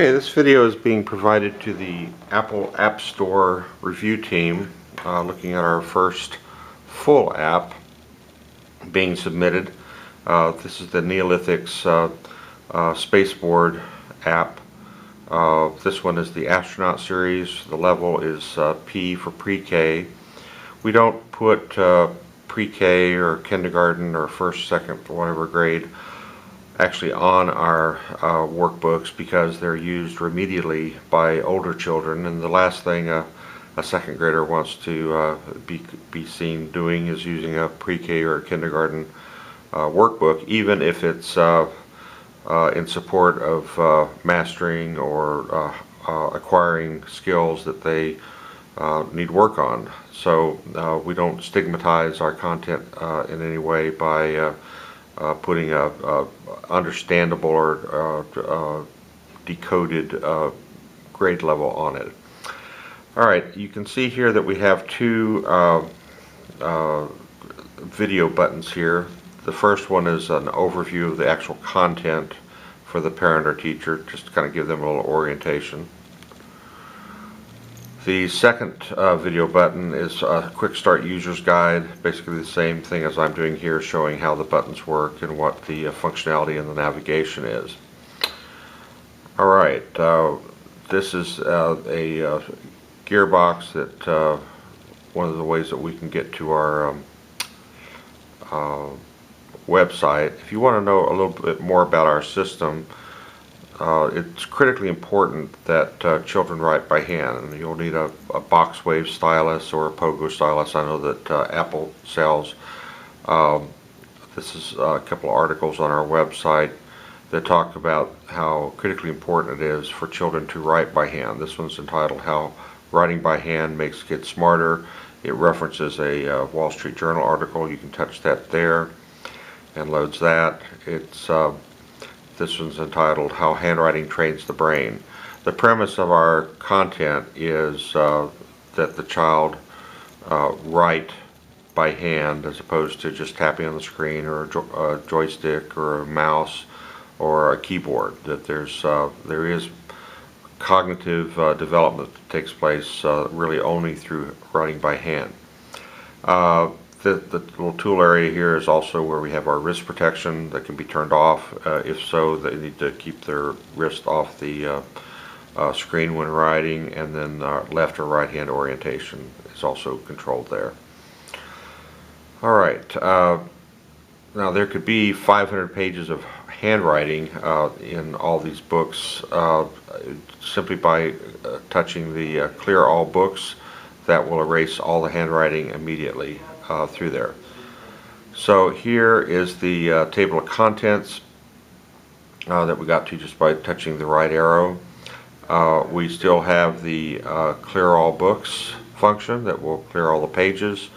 Okay, this video is being provided to the Apple App Store review team, looking at our first full app being submitted. This is the Neolithics Spaceboard app. This one is the Astronaut series. The level is P for pre-K. We don't put pre-K or kindergarten or first, second, whatever grade actually on our workbooks because they're used remedially by older children, and the last thing a second grader wants to be seen doing is using a pre-K or a kindergarten workbook, even if it's in support of mastering or acquiring skills that they need work on. So we don't stigmatize our content in any way by putting a understandable or decoded grade level on it. Alright, you can see here that we have two video buttons here. The first one is an overview of the actual content for the parent or teacher, just to kind of give them a little orientation. The second video button is a quick start user's guide, basically the same thing as I'm doing here, showing how the buttons work and what the functionality and the navigation is. Alright, this is a gearbox that one of the ways that we can get to our website. If you want to know a little bit more about our system, it's critically important that children write by hand, and you'll need a box wave stylus or a pogo stylus. I know that Apple sells. This is a couple of articles on our website that talk about how critically important it is for children to write by hand. This one's entitled "How Writing by Hand Makes Kids Smarter." It references a Wall Street Journal article. You can touch that there and loads that. This one's entitled "How Handwriting Trains the Brain." The premise of our content is that the child write by hand as opposed to just tapping on the screen or a joystick or a mouse or a keyboard. That there is cognitive development that takes place really only through writing by hand. The little tool area here is also where we have our wrist protection that can be turned off. If so, they need to keep their wrist off the screen when writing, and then left or right hand orientation is also controlled there. Alright, now there could be 500 pages of handwriting in all these books. Simply by touching the Clear All Books, that will erase all the handwriting immediately through there. So here is the table of contents that we got to just by touching the right arrow. We still have the Clear All Books function that will clear all the pages.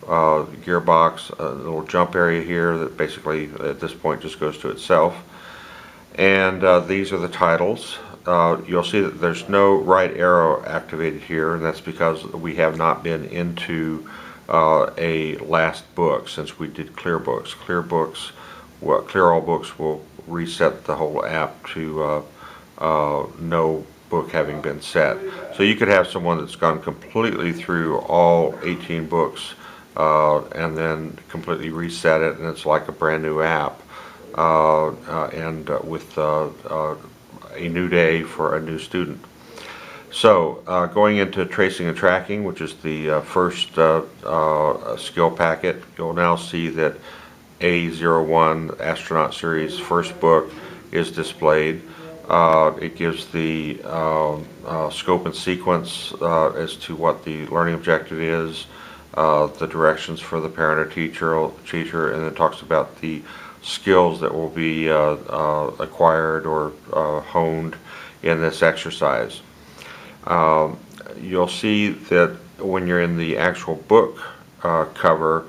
Gearbox, a little jump area here that basically at this point just goes to itself. And these are the titles. You'll see that there's no right arrow activated here, and that's because we have not been into a last book since we did Clear Books. Clear All Books will reset the whole app to no book having been set. So you could have someone that's gone completely through all 18 books and then completely reset it, and it's like a brand new app, and with a new day for a new student. So going into tracing and tracking, which is the first skill packet, you'll now see that A01 Astronaut Series first book is displayed. It gives the scope and sequence as to what the learning objective is, the directions for the parent or teacher, and it talks about the skills that will be acquired or honed in this exercise. You'll see that when you're in the actual book cover,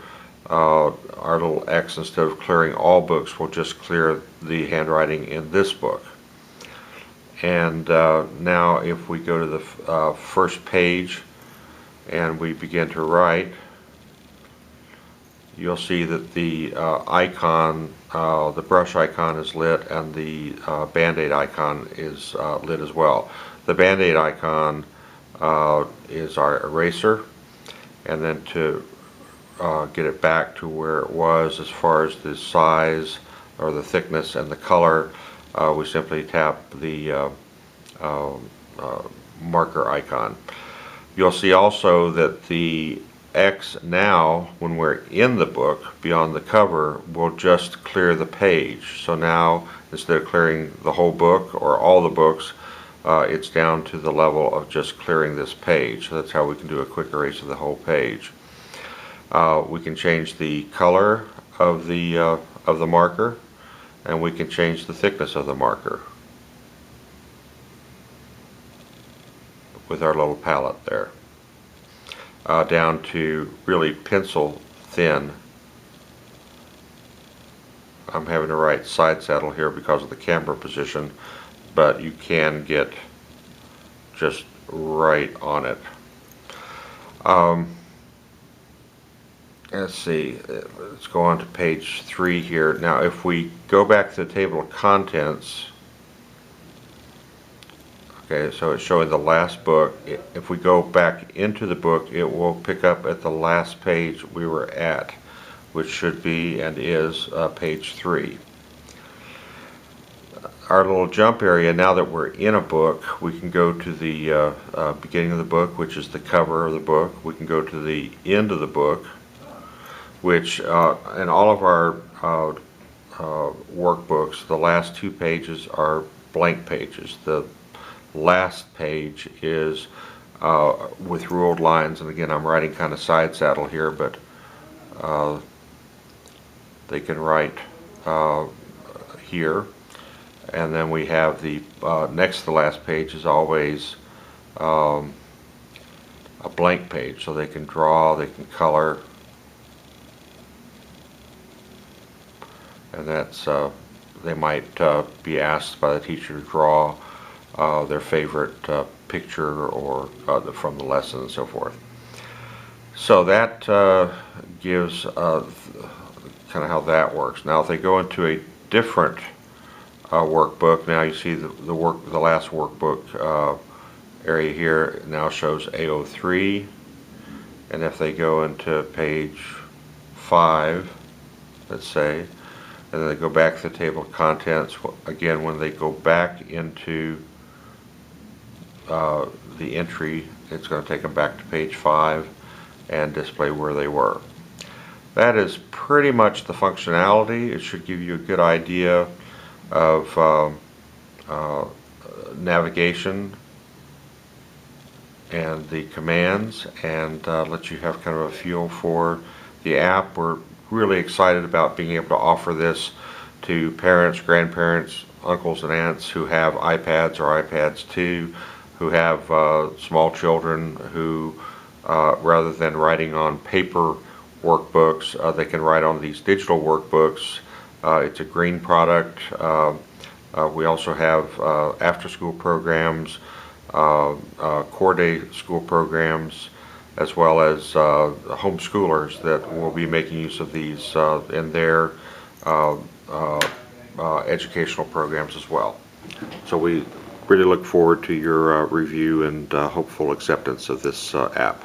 our little X, instead of clearing all books, will just clear the handwriting in this book. And now if we go to the first page and we begin to write, you'll see that the icon the brush icon is lit, and the Band-Aid icon is lit as well. The Band-Aid icon is our eraser, and then to get it back to where it was as far as the size or the thickness and the color, we simply tap the marker icon. You'll see also that the X now, when we're in the book, beyond the cover, will just clear the page. So now, instead of clearing the whole book or all the books, it's down to the level of just clearing this page. So that's how we can do a quick erase of the whole page. We can change the color of the marker, and we can change the thickness of the marker with our little palette there, down to really pencil thin. I'm having to write side saddle here because of the camera position, but you can get just right on it. Let's see, let's go on to page 3 here. Now if we go back to the table of contents, okay, so it's showing the last book. If we go back into the book, it will pick up at the last page we were at, which should be and is page 3. Our little jump area, now that we're in a book, we can go to the beginning of the book, which is the cover of the book. We can go to the end of the book, which in all of our workbooks, the last 2 pages are blank pages. The last page is with ruled lines, and again, I'm writing kind of side saddle here, but they can write here. And then we have the next to the last page is always a blank page, so they can draw, they can color, and that's they might be asked by the teacher to draw their favorite picture or from the lesson and so forth. So that gives kind of how that works. Now if they go into a different workbook, now you see the last workbook area here now shows A03, and if they go into page 5, let's say, and then they go back to the table of contents, again when they go back into the entry, it's going to take them back to page 5 and display where they were. That is pretty much the functionality. It should give you a good idea of navigation and the commands, and let you have kind of a feel for the app. We're really excited about being able to offer this to parents, grandparents, uncles and aunts who have iPads or iPads 2, who have small children who rather than writing on paper workbooks, they can write on these digital workbooks. It's a green product. We also have after-school programs, core day school programs, as well as homeschoolers that will be making use of these in their educational programs as well. So we really look forward to your review and hopeful acceptance of this app.